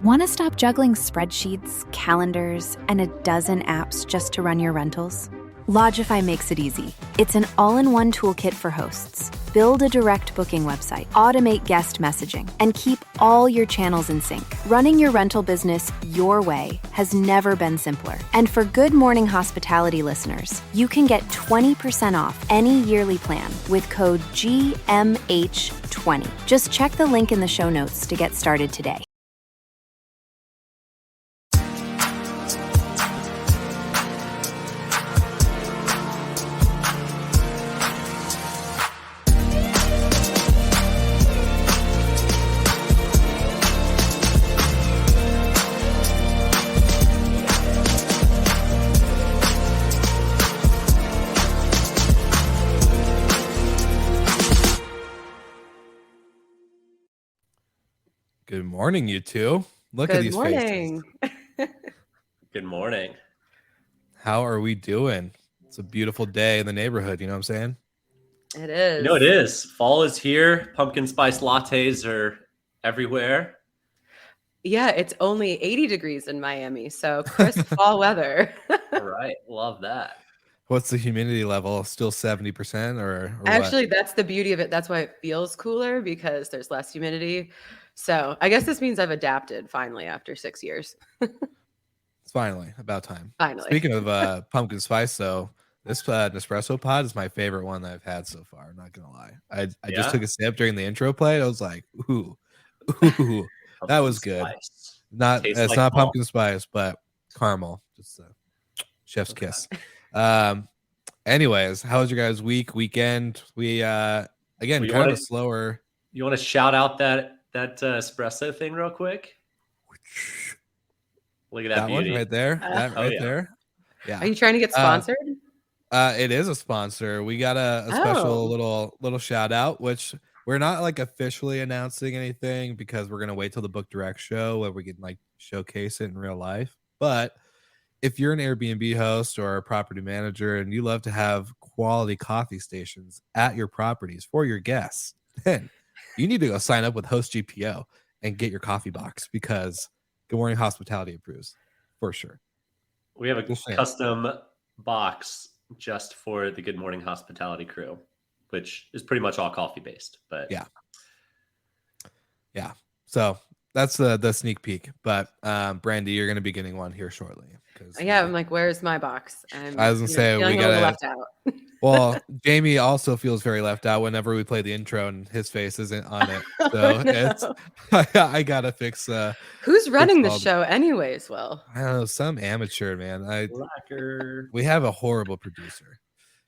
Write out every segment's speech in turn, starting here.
Want to stop juggling spreadsheets, calendars, and a dozen apps just to run your rentals? Logify makes it easy. It's an all-in-one toolkit for hosts. Build a direct booking website, automate guest messaging, and keep all your channels in sync. Running your rental business your way has never been simpler. And for Good Morning Hospitality listeners, you can get 20% off any yearly plan with code GMH20. Just check the link in the show notes to get started today. Good morning, you two. Look at these faces. Good morning. How are we doing? It's a beautiful day in the neighborhood. You know what I'm saying? It is. It is. Fall is here. Pumpkin spice lattes are everywhere. Yeah, it's only 80 degrees in Miami, so crisp fall weather. All right. Love that. What's the humidity level? Still 70% or Actually, what? that's the beauty of it. That's why it feels cooler, because there's less humidity. So I guess this means I've adapted finally after 6 years. It's finally about time. Finally. Speaking of pumpkin spice, though, this Nespresso pod is my favorite one that I've had so far. I'm not gonna lie. I just took a sip during the intro play. I was like, ooh, that was good. Spice. It's not pumpkin spice, but caramel. Just chef's kiss. Anyways, how was your guys' weekend? We again kind of a slower. You want to shout out that espresso thing real quick? Look at that beauty. One right there. That right there. Yeah. Are you trying to get sponsored? It is a sponsor. We got a special little shout out, which we're not like officially announcing anything because we're gonna wait till the Book Direct show where we can like showcase it in real life. But if you're an Airbnb host or a property manager and you love to have quality coffee stations at your properties for your guests, then you need to go sign up with Host GPO and get your coffee box because Good Morning Hospitality approves for sure. We have a custom box just for the Good Morning Hospitality crew, which is pretty much all coffee based. But yeah. So that's the sneak peek. But Brandy, you're going to be getting one here shortly. I'm like, where's my box? I was gonna say we got left out. Well, Jamie also feels very left out whenever we play the intro and his face isn't on it. So it's I gotta fix. Who's running the show, anyways? Well, I don't know, some amateur man. We have a horrible producer.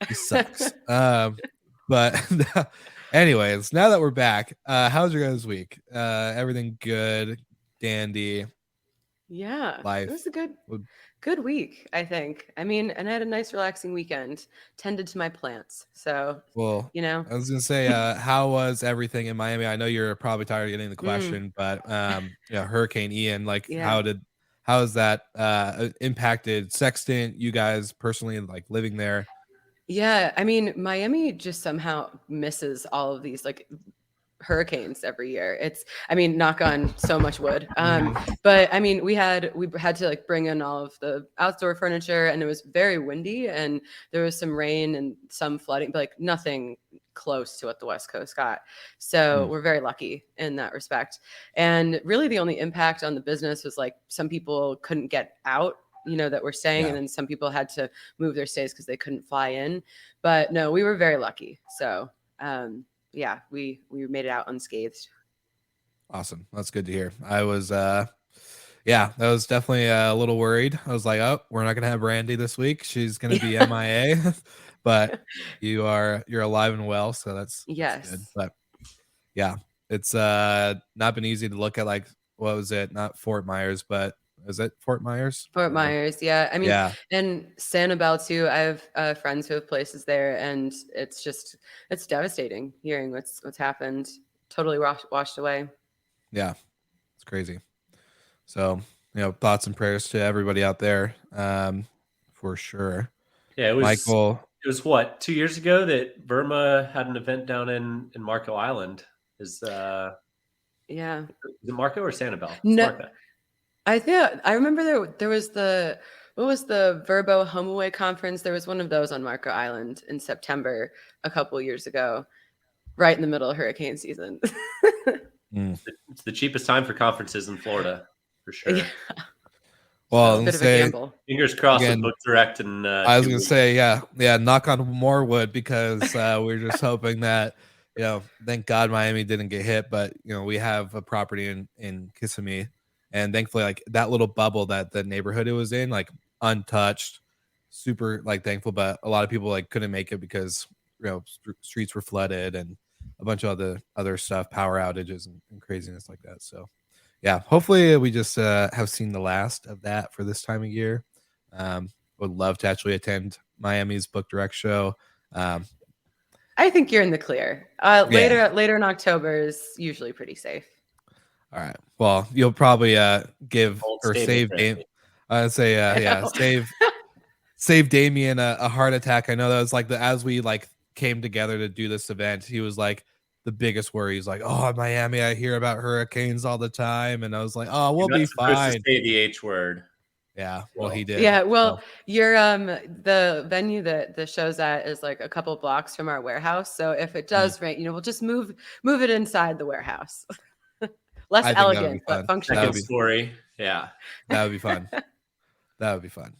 He sucks. But anyways, now that we're back, how's your guys' week? Everything good, dandy? Yeah, life. It was a good week, I think. I mean, and I had a nice relaxing weekend, tended to my plants. So, I was going to say, how was everything in Miami? I know you're probably tired of getting the question, but Hurricane Ian, how has that impacted Sextant, you guys personally, like living there? Yeah, I mean, Miami just somehow misses all of these like hurricanes every year. Knock on so much wood. But I mean, we had to like bring in all of the outdoor furniture, and it was very windy and there was some rain and some flooding, but like nothing close to what the West Coast got. So we're very lucky in that respect. And really the only impact on the business was like some people couldn't get out, that were staying, and then some people had to move their stays because they couldn't fly in. But no, we were very lucky. So we made it out unscathed. Awesome. That's good to hear. I was that was definitely a little worried. I was like, oh, we're not gonna have Brandy this week. She's gonna be MIA. But you're alive and well, so that's good. But yeah, it's not been easy to look at, like, what was it? Not Fort Myers, but is it Fort Myers? Fort Myers, yeah. I mean, and Sanibel too. I have friends who have places there, and it's devastating hearing what's happened. Totally washed away. Yeah, it's crazy. So, thoughts and prayers to everybody out there, for sure. Yeah, it was Michael. It was what, 2 years ago that Burma had an event down in Marco Island. Is it Marco or Sanibel? No, I remember there was what was the Verbo HomeAway conference? There was one of those on Marco Island in September a couple years ago, right in the middle of hurricane season. It's the cheapest time for conferences in Florida, for sure. Yeah. Well, So, a bit of a gamble. Fingers crossed again, with Book Direct and I was gonna say, yeah, knock on more wood, because we're just hoping that, thank God Miami didn't get hit, but we have a property in Kissimmee, and thankfully, like, that little bubble that the neighborhood it was in, like, untouched, super, like, thankful. But a lot of people, like, couldn't make it because streets were flooded and a bunch of other stuff, power outages and craziness like that. So yeah, hopefully we just have seen the last of that for this time of year. Would love to actually attend Miami's Book Direct show. I think you're in the clear. Later in October is usually pretty safe. All right. Well, you'll probably give or save Damien. I'd say save Damien a heart attack. I know that was like as we like came together to do this event, he was like the biggest worry. He's like, "Oh, Miami, I hear about hurricanes all the time," and I was like, "Oh, we'll be fine." To say the H word. Yeah, well, he did. Yeah, well, you're the venue that the show's at is like a couple blocks from our warehouse. So if it does rain, we'll just move it inside the warehouse. Less elegant, but functional. Second story. Yeah, that would be fun. That would be fun.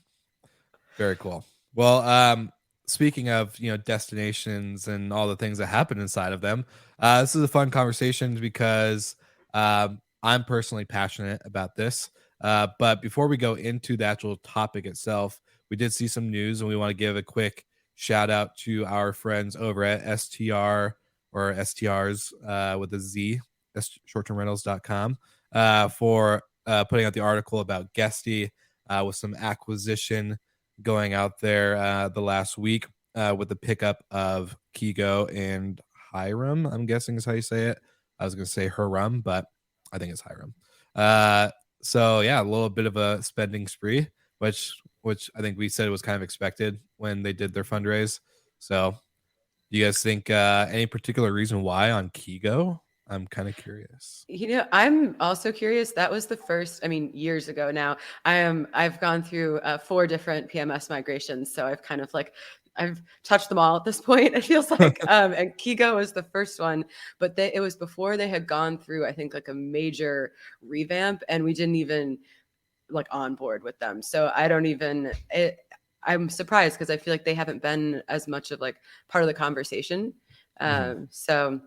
Very cool. Well, speaking of destinations and all the things that happen inside of them, this is a fun conversation because I'm personally passionate about this. But before we go into the actual topic itself, we did see some news, and we want to give a quick shout out to our friends over at STR or STRs with a Z, shorttermrentals.com, for putting out the article about Guesty with some acquisition going out there the last week with the pickup of Kigo and Hiram, I'm guessing is how you say it. I was going to say Hiram, but I think it's Hiram. So yeah, a little bit of a spending spree, which I think we said was kind of expected when they did their fundraise. So do you guys think any particular reason why on Kigo? I'm kind of curious. I'm also curious. That was the first, years ago now. I've gone through 4 different PMS migrations. So I've kind of I've touched them all at this point, it feels like. And Kigo was the first one, but it was before they had gone through, I think, like a major revamp, and we didn't even on board with them. So I'm surprised because I feel like they haven't been as much of part of the conversation. So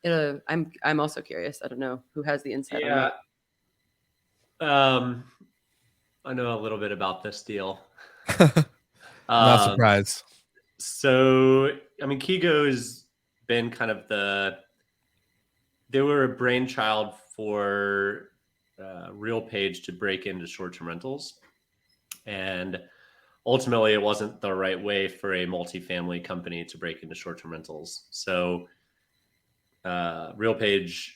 I'm also curious. I don't know who has the insight on that. I know a little bit about this deal. Not surprised. So, Kigo's been kind of they were a brainchild for RealPage to break into short-term rentals. And ultimately, it wasn't the right way for a multifamily company to break into short-term rentals. So, RealPage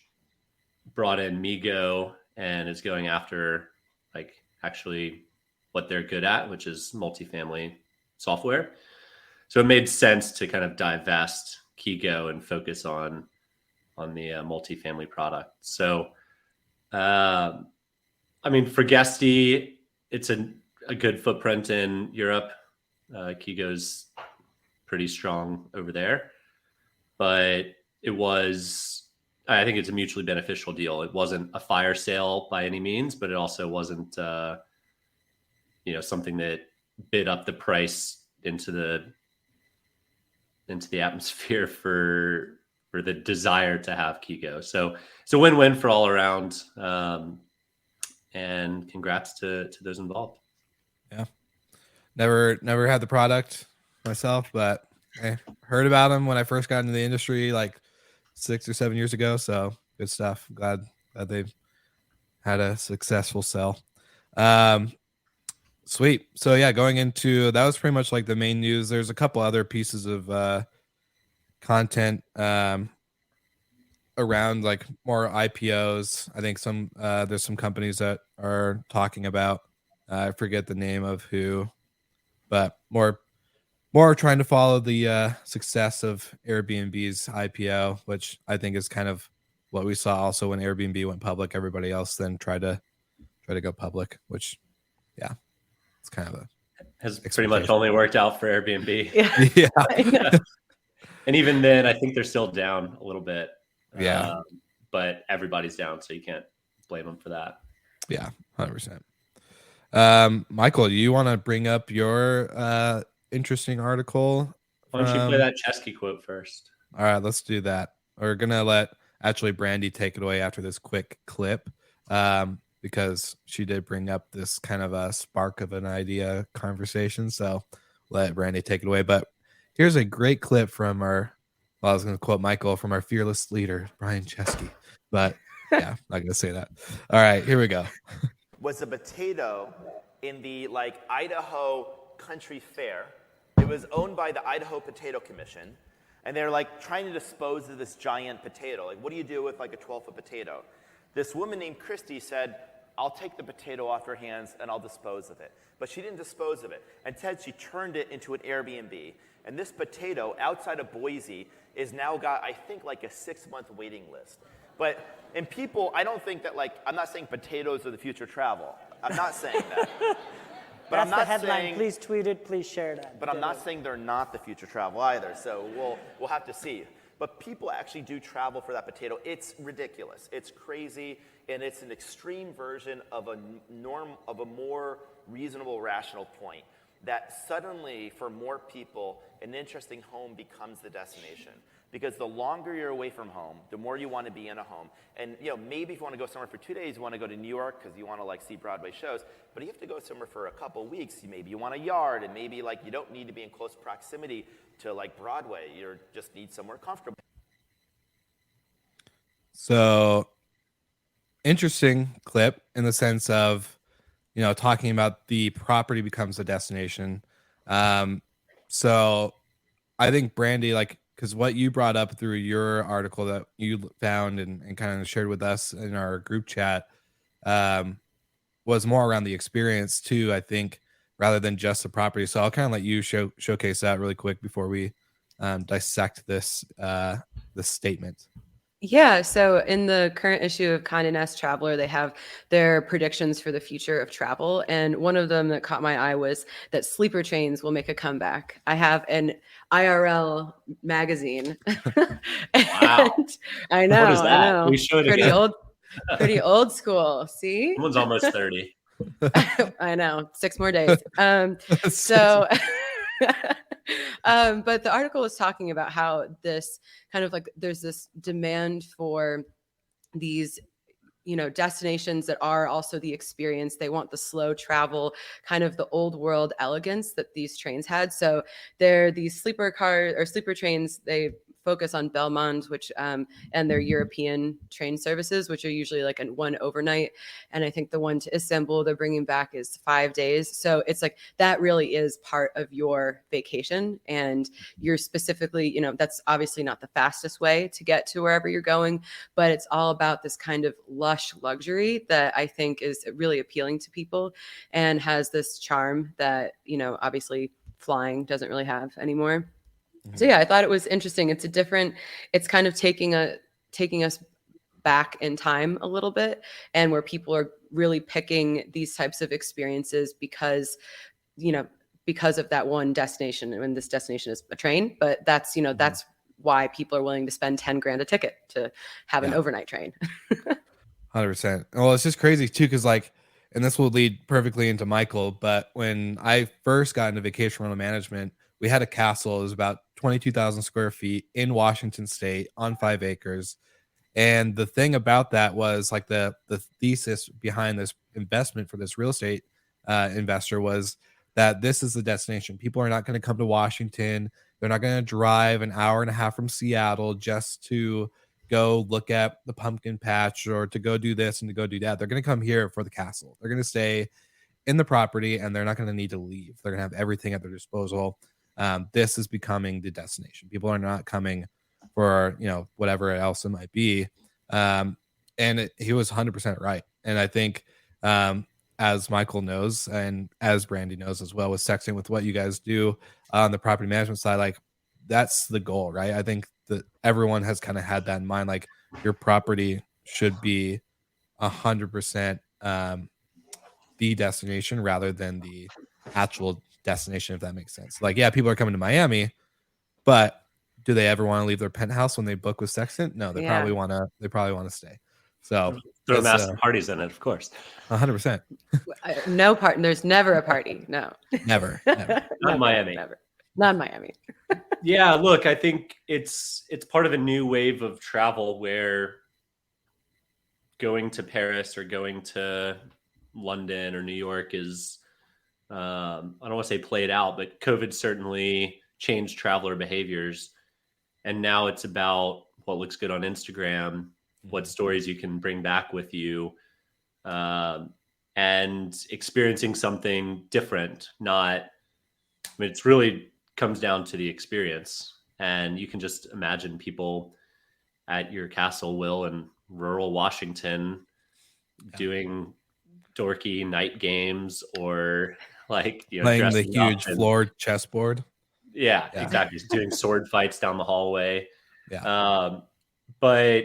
brought in Migo and is going after actually what they're good at, which is multifamily software. So it made sense to kind of divest Kigo and focus on the multifamily product. So, for Guesty, it's a good footprint in Europe. Kigo's pretty strong over there, but I think it's a mutually beneficial deal. It wasn't a fire sale by any means, but it also wasn't, something that bid up the price into the atmosphere for the desire to have Kigo. So it's a win-win for all around. And congrats to those involved. Yeah. Never had the product myself, but I heard about them when I first got into the industry 6 or 7 years ago. So good stuff. Glad they've had a successful sell. Sweet. So yeah, going into that was pretty much the main news. There's a couple other pieces of content around more IPOs. I think there's some companies that are talking about. I forget the name of who, but more trying to follow the success of Airbnb's IPO, which I think is kind of what we saw also when Airbnb went public. Everybody else then tried to try to go public, which, yeah, it's kind of a has pretty much only worked out for Airbnb. Yeah. And even then, I think they're still down a little bit. Yeah. But everybody's down, so you can't blame them for that. Yeah, 100%. Michael, do you want to bring up your interesting article? Why don't you play that Chesky quote first? All right, let's do that. We're gonna let actually Brandy take it away after this quick clip, because she did bring up this kind of a spark of an idea conversation. So let Brandy take it away. But here's a great clip from our, well, I was going to quote Michael, from our fearless leader, Brian Chesky. But yeah, I'm not going to say that. All right, here we go. Was a potato in the Idaho Country Fair. It was owned by the Idaho Potato Commission. And they're trying to dispose of this giant potato. What do you do with a 12-foot potato? This woman named Christy said, I'll take the potato off her hands and I'll dispose of it. But she didn't dispose of it. Instead, she turned it into an Airbnb. And this potato outside of Boise is now got, I think, a 6-month waiting list. And people, I don't think that I'm not saying potatoes are the future travel. I'm not saying that. But That's I'm not the headline. saying, please tweet it. Please share that. But I'm not saying they're not the future travel either. So we'll have to see. But people actually do travel for that potato. It's ridiculous. It's crazy, and it's an extreme version of a more reasonable, rational point. That suddenly, for more people, an interesting home becomes the destination. Because the longer you're away from home, the more you want to be in a home. And maybe if you want to go somewhere for 2 days, you want to go to New York because you want to see Broadway shows. But you have to go somewhere for a couple weeks. Maybe you want a yard, and maybe you don't need to be in close proximity to Broadway. You just need somewhere comfortable. So interesting clip in the sense of, talking about the property becomes a destination. So I think Brandy, because what you brought up through your article that you found and kind of shared with us in our group chat, was more around the experience too, I think, rather than just the property. So I'll kind of let you showcase that really quick before we dissect this statement. Yeah, so in the current issue of Condé Nast Traveler, they have their predictions for the future of travel. And one of them that caught my eye was that sleeper trains will make a comeback. I have an IRL magazine. Wow. I know. What is that? I know. We should again. Pretty old school. See? Someone's almost 30. I know. 6 more days. So... but the article was talking about how this kind of there's this demand for these destinations that are also the experience. They want the slow travel, kind of the old world elegance that these trains had. So they're these sleeper cars or sleeper trains. They focus on Belmont, which and their European train services, which are usually one overnight. And I think the one to Istanbul they're bringing back is 5 days. So it's that really is part of your vacation, and you're specifically, that's obviously not the fastest way to get to wherever you're going, but it's all about this kind of lush luxury that I think is really appealing to people and has this charm that, obviously flying doesn't really have anymore. So yeah, I thought it was interesting. It's kind of taking us back in time a little bit, and where people are really picking these types of experiences because of that one destination. And this destination is a train, but that's, that's why people are willing to spend 10 grand a ticket to have an overnight train. 100%. Well, it's just crazy too, because and this will lead perfectly into Michael, but when I first got into vacation rental management, we had a castle. It was about 22,000 square feet in Washington State on 5 acres. And the thing about that was the thesis behind this investment for this real estate investor was that this is the destination. People are not going to come to Washington. They're not going to drive an hour and a half from Seattle just to go look at the pumpkin patch or to go do this and to go do that. They're going to come here for the castle. They're going to stay in the property, and they're not going to need to leave. They're going to have everything at their disposal. This is becoming the destination. People are not coming for whatever else it might be. And he was 100% right. And I think as Michael knows, and as Brandy knows as well, with sexting, with what you guys do on the property management side, that's the goal, right? I think that everyone has kind of had that in mind. Your property should be 100% the destination rather than the actual destination, if that makes sense. Like, yeah, people are coming to Miami, but do they ever want to leave their penthouse when they book with Sextant? No, they probably want to stay. So throw massive parties in it, of course. 100%. No part. There's never a party. No, never. Not Miami. Never. Not Miami. Yeah, look, I think it's part of a new wave of travel where going to Paris or going to London or New York is, I don't want to say played out, but COVID certainly changed traveler behaviors. And now it's about what looks good on Instagram, what stories you can bring back with you, and experiencing something different. It's really comes down to the experience. And you can just imagine people at your castle, Will, in rural Washington doing dorky night games or like, playing the huge floor chessboard. Yeah, exactly. Doing sword fights down the hallway. Yeah. But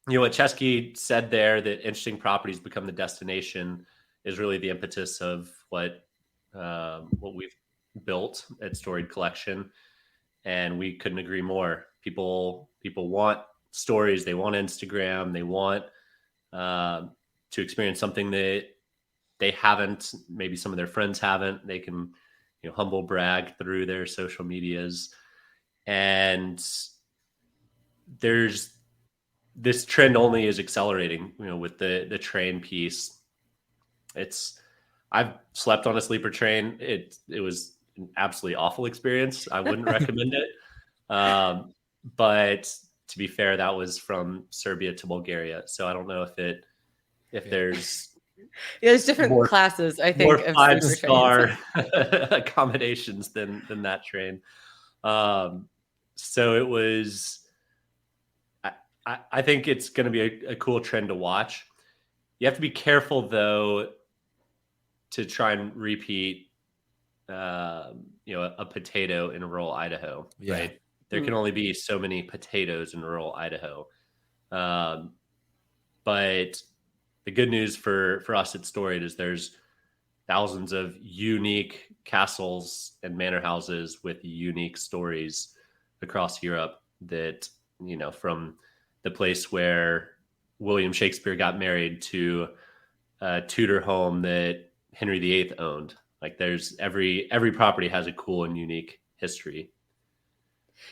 what Chesky said there, that interesting properties become the destination, is really the impetus of what we've built at Storied Collection. And we couldn't agree more. People want stories. They want Instagram. They want to experience something that they haven't, maybe some of their friends haven't. They can humble brag through their social medias. And there's this trend only is accelerating, with the train piece. I've slept on a sleeper train. It was an absolutely awful experience. I wouldn't recommend it. But to be fair, that was from Serbia to Bulgaria. So I don't know if there's there's different classes, I think, more of 5-star accommodations than that train. So it was. I think it's going to be a cool trend to watch. You have to be careful, though, to try and repeat, a potato in rural Idaho. Yeah. Right? There can only be so many potatoes in rural Idaho. But the good news for us at Storied is there's thousands of unique castles and manor houses with unique stories across Europe that, from the place where William Shakespeare got married to a Tudor home that Henry VIII owned. Like there's every property has a cool and unique history.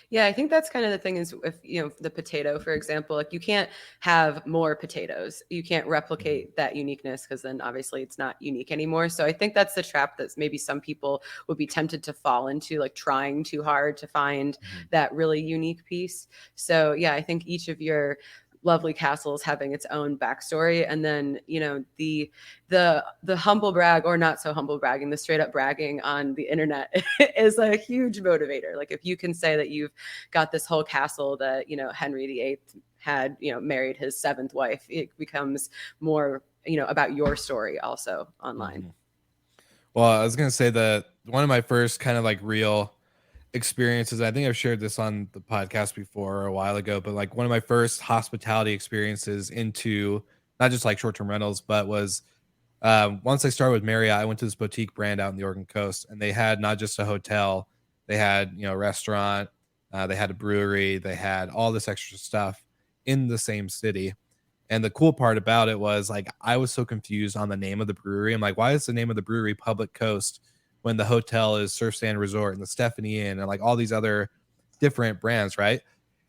Yeah, I think that's kind of the thing is if, the potato, for example, like you can't have more potatoes. You can't replicate that uniqueness because then obviously it's not unique anymore. So I think that's the trap that maybe some people would be tempted to fall into, like trying too hard to find that really unique piece. So yeah, I think each of your lovely castles having its own backstory, and then the humble brag or not so humble bragging, the straight up bragging on the internet is a huge motivator. Like if you can say that you've got this whole castle that Henry VIII had married his 7th wife, it becomes more about your story also online. Well, I was gonna say that one of my first kind of like real experiences, I think I've shared this on the podcast before a while ago, but like one of my first hospitality experiences into not just like short-term rentals, but was once I started with Marriott, I went to this boutique brand out in the Oregon coast, and they had not just a hotel, they had a restaurant, they had a brewery, they had all this extra stuff in the same city. And the cool part about it was like I was so confused on the name of the brewery. I'm like, why is the name of the brewery Public Coast when the hotel is Surf Sand Resort and the Stephanie Inn and like all these other different brands, right?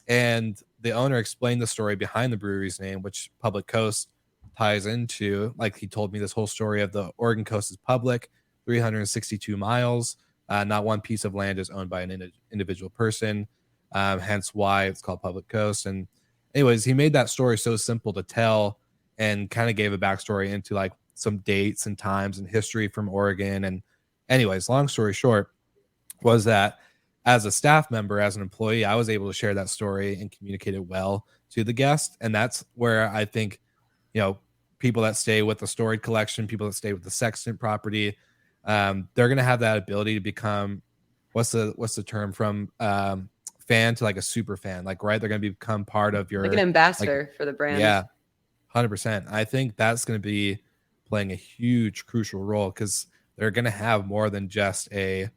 And the owner explained the story behind the brewery's name, which Public Coast ties into. Like he told me this whole story of the Oregon coast is public, 362 miles. Not one piece of land is owned by an individual person, hence why it's called Public Coast. And anyways, he made that story so simple to tell and kind of gave a backstory into like some dates and times and history from Oregon. And anyways, long story short was that as a staff member, as an employee, I was able to share that story and communicate it well to the guest. And that's where I think, people that stay with the Storied Collection, people that stay with the Sextant property, they're going to have that ability to become, what's the term, from fan to like a super fan, like, right? They're going to become part of your, like an ambassador for the brand. Yeah, 100%. I think that's going to be playing a huge crucial role, because they're going to have more than just a,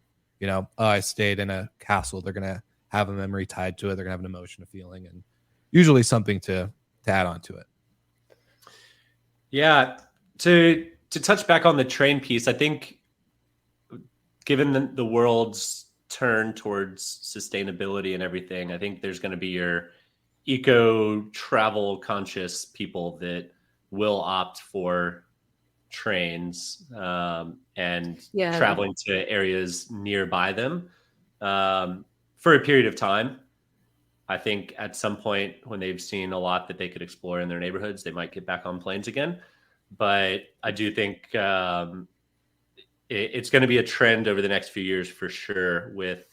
I stayed in a castle. They're going to have a memory tied to it. They're going to have an emotion, a feeling, and usually something to add on to it. Yeah. To touch back on the train piece, I think given the world's turn towards sustainability and everything, I think there's going to be your eco travel conscious people that will opt for trains and traveling to areas nearby them for a period of time. I think at some point when they've seen a lot that they could explore in their neighborhoods, they might get back on planes again. But I do think it's going to be a trend over the next few years for sure, with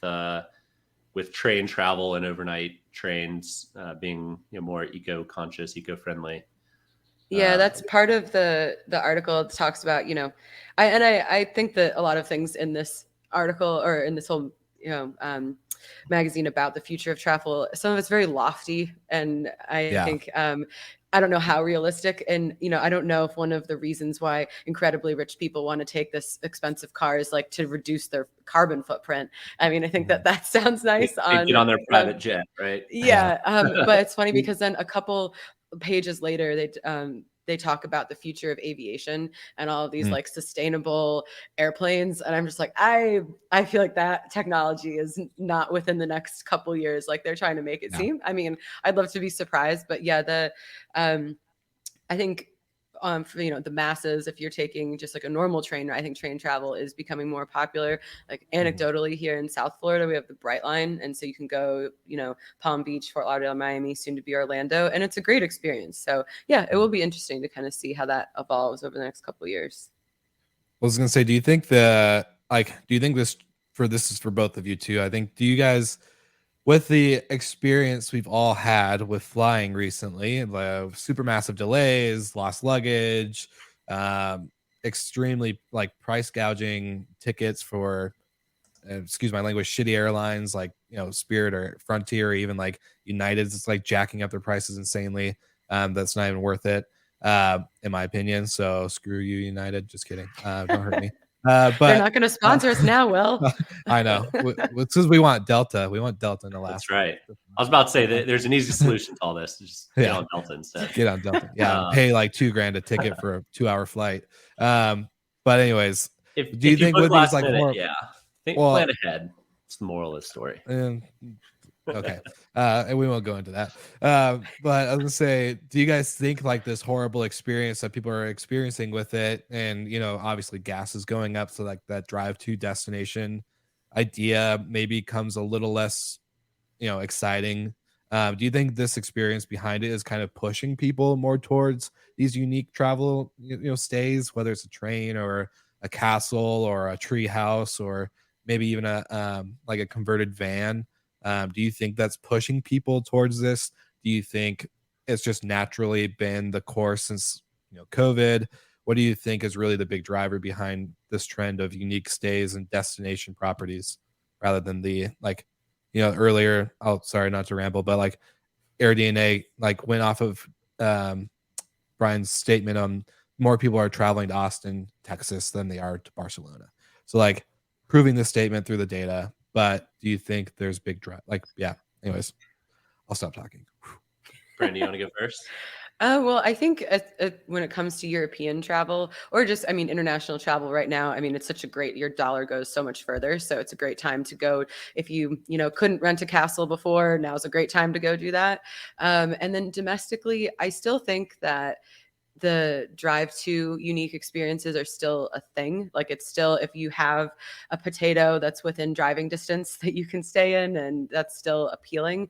train travel and overnight trains being more eco-conscious, eco-friendly. Yeah, that's part of the article. It talks about, I think that a lot of things in this article or in this whole magazine about the future of travel, some of it's very lofty, and I think I don't know how realistic, and I don't know if one of the reasons why incredibly rich people want to take this expensive car is like to reduce their carbon footprint. I mean, I think that sounds nice on their private jet, right? Yeah, but it's funny because then a couple pages later they talk about the future of aviation and all of these like sustainable airplanes, and I'm just like, I feel like that technology is not within the next couple years like they're trying to make it seem. I mean, I'd love to be surprised, but yeah, I think for the masses, if you're taking just like a normal train, I think train travel is becoming more popular. Like anecdotally, here in South Florida, we have the Bright Line, and so you can go, Palm Beach, Fort Lauderdale, Miami, soon to be Orlando, and it's a great experience. So yeah, it will be interesting to kind of see how that evolves over the next couple of years. I was gonna say, do you think this is for both of you too? I think, do you guys, with the experience we've all had with flying recently, supermassive delays, lost luggage, extremely like price gouging tickets for, excuse my language, shitty airlines like Spirit or Frontier, or even like United's, it's like jacking up their prices insanely. That's not even worth it, in my opinion. So screw you, United. Just kidding. Don't hurt me. But they're not going to sponsor us now, Will. I know. Because we want Delta. We want Delta in the last. That's right. I was about to say that there's an easy solution to all this. Just get on Delta instead. Get on Delta. Yeah, pay like $2,000 a ticket for a 2-hour flight. But anyways, do you think with these like plan ahead? It's the moral of the story. Okay. And we won't go into that. But I was gonna say, do you guys think like this horrible experience that people are experiencing with it, and obviously gas is going up, so like that drive to destination idea maybe comes a little less exciting? Do you think this experience behind it is kind of pushing people more towards these unique travel stays, whether it's a train or a castle or a tree house or maybe even a like a converted van? Do you think that's pushing people towards this? Do you think it's just naturally been the course since COVID? What do you think is really the big driver behind this trend of unique stays and destination properties, rather than the earlier? Oh, sorry, not to ramble, but like AirDNA went off of Brian's statement on more people are traveling to Austin, Texas than they are to Barcelona. So like proving this statement through the data. But do you think there's big drive? Anyways, I'll stop talking. Brandy, you want to go first? Well, I think when it comes to European travel or just, international travel right now, it's such a great, your dollar goes so much further. So it's a great time to go. If you, couldn't rent a castle before, now's a great time to go do that. And then domestically, I still think that the drive to unique experiences are still a thing. Like it's still, if you have a potato that's within driving distance that you can stay in, and that's still appealing.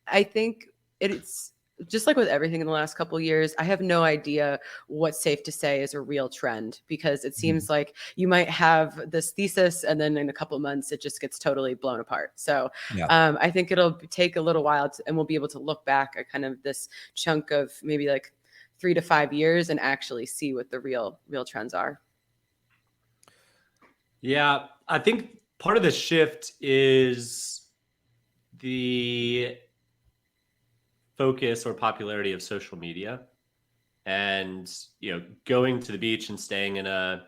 I think it's just like with everything in the last couple of years, I have no idea what's safe to say is a real trend, because it seems like you might have this thesis and then in a couple of months it just gets totally blown apart. So I think it'll take a little while and we'll be able to look back at kind of this chunk of maybe like 3 to 5 years and actually see what the real trends are. Yeah, I think part of the shift is the focus or popularity of social media And, going to the beach and staying in a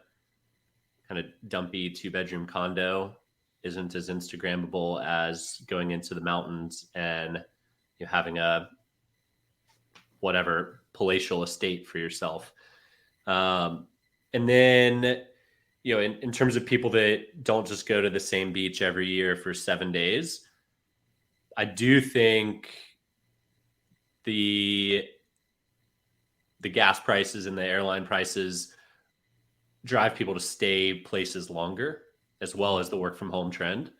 kind of dumpy 2-bedroom condo isn't as Instagrammable as going into the mountains and having a whatever palatial estate for yourself. And then, in terms of people that don't just go to the same beach every year for 7 days, I do think the gas prices and the airline prices drive people to stay places longer, as well as the work from home trend.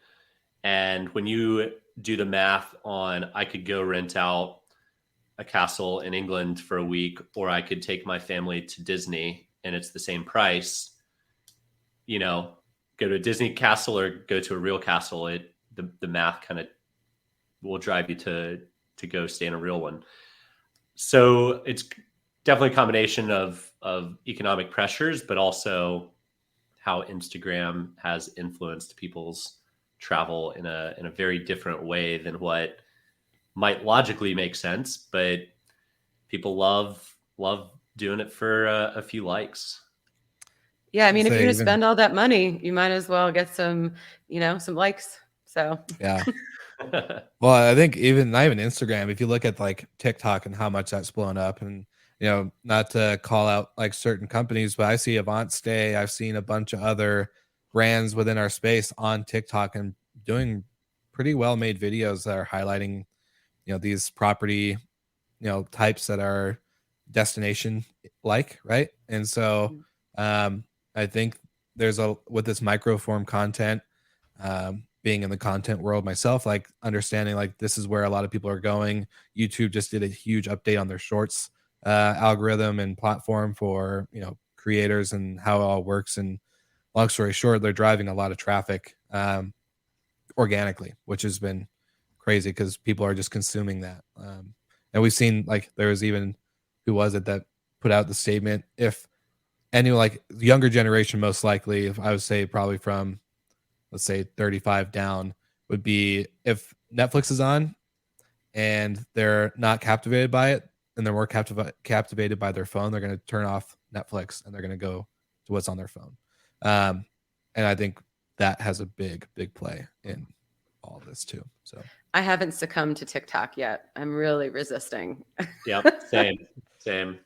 And when you do the math on, I could go rent out a castle in England for a week, or I could take my family to Disney and it's the same price, go to a Disney castle or go to a real castle, the math kind of will drive you to go stay in a real one. So it's definitely a combination of economic pressures, but also how Instagram has influenced people's travel in a very different way than what might logically make sense, but people love doing it for a few likes. Yeah, I mean, if you're going to spend all that money, you might as well get some, some likes. So yeah. Well, I think not even Instagram, if you look at like TikTok and how much that's blown up, and not to call out like certain companies, but I see Avant Stay, I've seen a bunch of other brands within our space on TikTok and doing pretty well made videos that are highlighting these property types that are destination like, right? And so I think there's with this microform content, being in the content world myself, like understanding like this is where a lot of people are going. YouTube just did a huge update on their shorts algorithm and platform for creators and how it all works. And long story short, they're driving a lot of traffic organically, which has been crazy because people are just consuming that. And we've seen like there was even who was it that put out the statement, if any like younger generation, most likely, if I would say probably from let's say 35 down, would be if Netflix is on and they're not captivated by it and they're more captivated by their phone, they're going to turn off Netflix and they're going to go to what's on their phone. And I think that has a big play in all of this too. So I haven't succumbed to TikTok yet. I'm really resisting. Yep, same.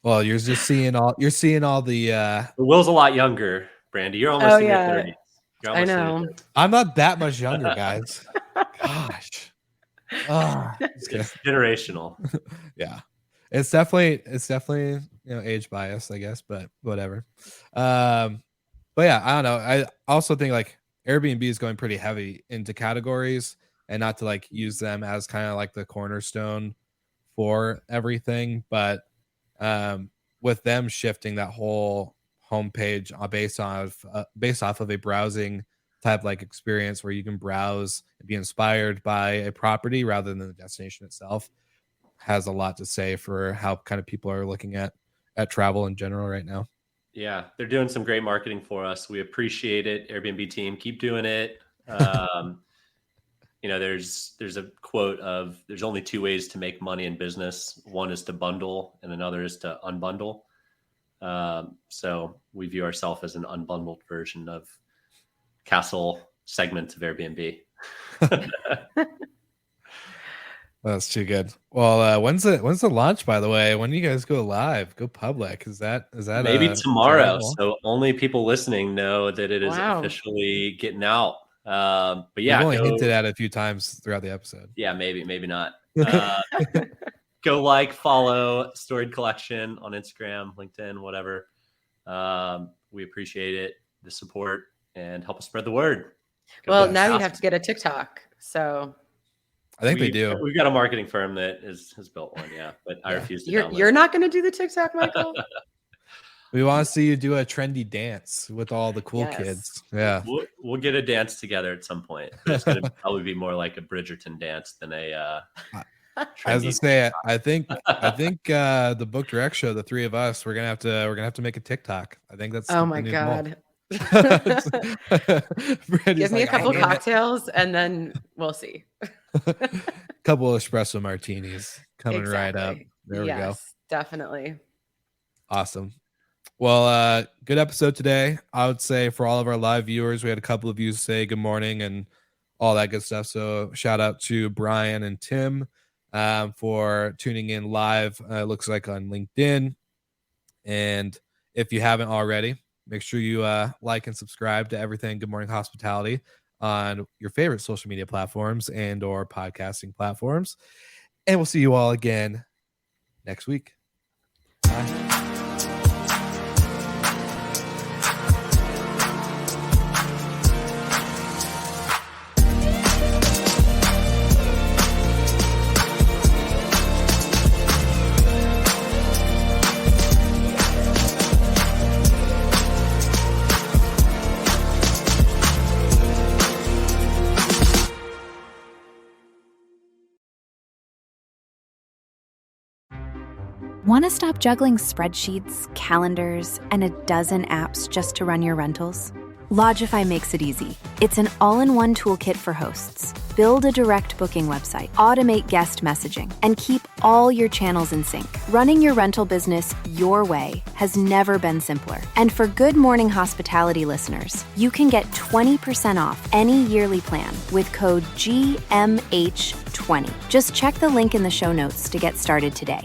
Well, you're seeing all the Will's a lot younger, Brandy. You're almost in your 30s. I know. I'm not that much younger, guys. Gosh. It's generational. Yeah. It's definitely age bias, I guess, but whatever. But yeah, I don't know. I also think like Airbnb is going pretty heavy into categories, and not to like use them as kind of like the cornerstone for everything, but with them shifting that whole homepage based off of a browsing type like experience where you can browse and be inspired by a property rather than the destination itself, has a lot to say for how kind of people are looking at travel in general right now. Yeah, they're doing some great marketing for us. We appreciate it. Airbnb team, keep doing it. There's a quote of, there's only two ways to make money in business. One is to bundle and another is to unbundle. So we view ourselves as an unbundled version of Castle segment of Airbnb. That's too good. Well, when's the launch, by the way? When do you guys go live, go public? Is that maybe tomorrow? So only people listening know that it is officially getting out. But yeah, we've only hinted at it a few times throughout the episode. Yeah, maybe not. Go follow Storied Collection on Instagram, LinkedIn, whatever. We appreciate it, the support, and help us spread the word. Well, now you have to get a TikTok. So I think they do. We've got a marketing firm that has built one, yeah. But I refuse to download. You're not going to do the TikTok, Michael? We want to see you do a trendy dance with all the cool kids. Yeah, we'll get a dance together at some point. It's going to probably be more like a Bridgerton dance than a. As I say, I think the Book Direct show, the three of us, we're gonna have to make a TikTok. I think that's. Oh my god! Give me a couple cocktails and then we'll see. Couple of espresso martinis coming right up. There we go. Definitely. Awesome. Well, good episode today. I would say for all of our live viewers, we had a couple of you say good morning and all that good stuff. So shout out to Brian and Tim for tuning in live. Looks like on LinkedIn. And if you haven't already, make sure you like and subscribe to Everything Good Morning Hospitality on your favorite social media platforms and or podcasting platforms. And we'll see you all again next week. Bye. Want to stop juggling spreadsheets, calendars, and a dozen apps just to run your rentals? Lodgify makes it easy. It's an all-in-one toolkit for hosts. Build a direct booking website, automate guest messaging, and keep all your channels in sync. Running your rental business your way has never been simpler. And for Good Morning Hospitality listeners, you can get 20% off any yearly plan with code GMH20. Just check the link in the show notes to get started today.